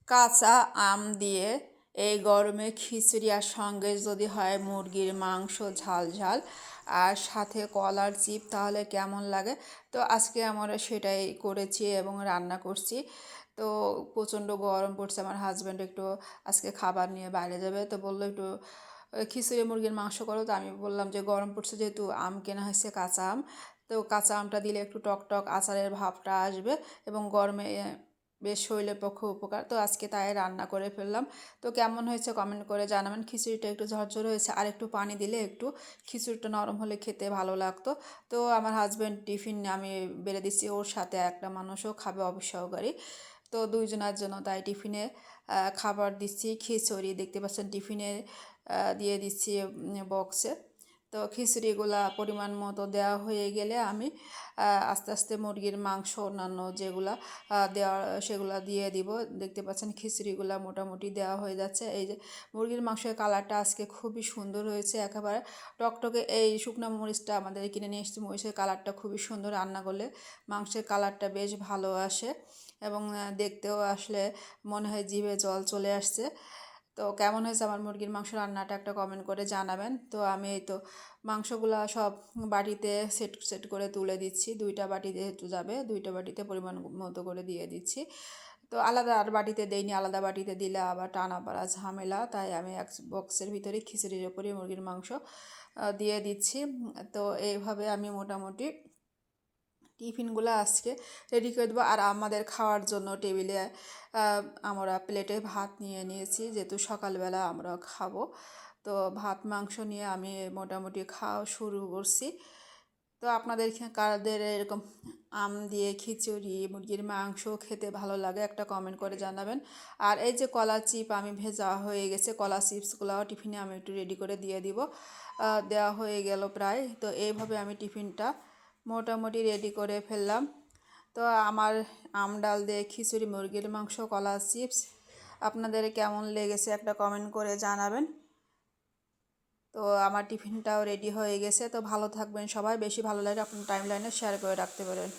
কাঁচা আম দিয়ে এই গরমে খিচুড়ি আর সঙ্গে যদি হয় মুরগির মাংস ঝাল ঝাল আর সাথে কলার চিপ তাহলে কেমন লাগে। তো আজকে আমরা সেটাই করেছি এবং রান্না করছি। তো প্রচণ্ড গরম পড়ছে, আমার হাজব্যান্ড একটু আজকে খাবার নিয়ে বাইরে যাবে, তো বললো একটু খিচুড়ি মুরগির মাংস করো। তো আমি বললাম যে গরম পড়ছে যেহেতু আম কেনা হয়েছে কাঁচা আম, তো কাঁচা আমটা দিলে একটু টক টক আচারের ভাবটা আসবে এবং গরমে বেশ শরীরের পক্ষে উপকার। তো আজকে তাই রান্না করে ফেললাম। তো কেমন হয়েছে কমেন্ট করে জানাবেন। খিচুড়িটা একটু ঝরঝর হয়েছে, আর একটু পানি দিলে একটু খিচুড়িটা নরম হলে খেতে ভালো লাগতো। তো আমার হাজব্যান্ড টিফিন আমি বেড়ে দিচ্ছি, ওর সাথে একটা মানুষও খাবে অবসহকারী, তো দুইজনের জন্য তাই টিফিনে খাবার দিচ্ছি খিচুড়ি। দেখতে পাচ্ছেন টিফিনে দিয়ে দিচ্ছি বক্সে। তো খিচুড়িগুলা পরিমাণ মতো দেওয়া হয়ে গেলে আমি আস্তে আস্তে মুরগির মাংস অন্যান্য যেগুলা দেওয়া সেগুলা দিয়ে দিব। দেখতে পাচ্ছেন খিচুড়িগুলা মোটামুটি দেওয়া হয়ে যাচ্ছে। এই যে মুরগির মাংসের কালারটা আজকে খুবই সুন্দর হয়েছে, একেবারে টকটকে। এই শুকনো মরিচটা আমাদের কিনে নিয়ে এসেছি, মরিচের কালারটা খুবই সুন্দর, রান্না করলে মাংসের কালারটা বেশ ভালো আসে এবং দেখতেও আসলে মনে হয় জিভে জল চলে আসছে। তো কেমন হয়েছে আমার মুরগির মাংস রান্নাটা একটা কমেন্ট করে জানাবেন। তো আমি এই তো মাংসগুলা সব বাটিতে সেট সেট করে তুলে দিচ্ছি। দুইটা বাটি যেহেতু যাবে, দুইটা বাটিতে পরিমাণ মতো করে দিয়ে দিচ্ছি। তো আলাদা আর বাটিতে দেইনি, আলাদা বাটিতে দিলে আবার টানা পাড়া ঝামেলা, তাই আমি এক বক্সের ভিতরে খিচুড়ির ওপরে মুরগির মাংস দিয়ে দিচ্ছি। তো এইভাবে আমি মোটামুটি টিফিনগুলো আজকে রেডি করে দেবো। আর আমাদের খাওয়ার জন্য টেবিলে আমরা প্লেটে ভাত নিয়ে নিয়েছি, যেহেতু সকালবেলা আমরা খাবো। তো ভাত মাংস নিয়ে আমি মোটামুটি খাওয়া শুরু করছি। তো আপনাদের কাদের এরকম আম দিয়ে খিচুড়ি মুরগির মাংস খেতে ভালো লাগে একটা কমেন্ট করে জানাবেন। আর এই যে কলা চিপ আমি ভেজা হয়ে গেছে, কলা চিপসগুলোও টিফিনে আমি একটু রেডি করে দিয়ে দিব। দেওয়া হয়ে গেল প্রায়। তো এইভাবে আমি টিফিনটা মোটামুটি রেডি করে ফেললাম। তো আমার আম ডাল দিয়ে খিচুড়ি মুরগির মাংস কলা চিপস আপনাদের কেমন লেগেছে একটা কমেন্ট করে জানাবেন। তো আমার টিফিনটাও রেডি হয়ে গেছে। তো ভালো থাকবেন সবাই, বেশি ভালো লাগলে আপনার টাইম লাইনে শেয়ার করে রাখতে পারেন।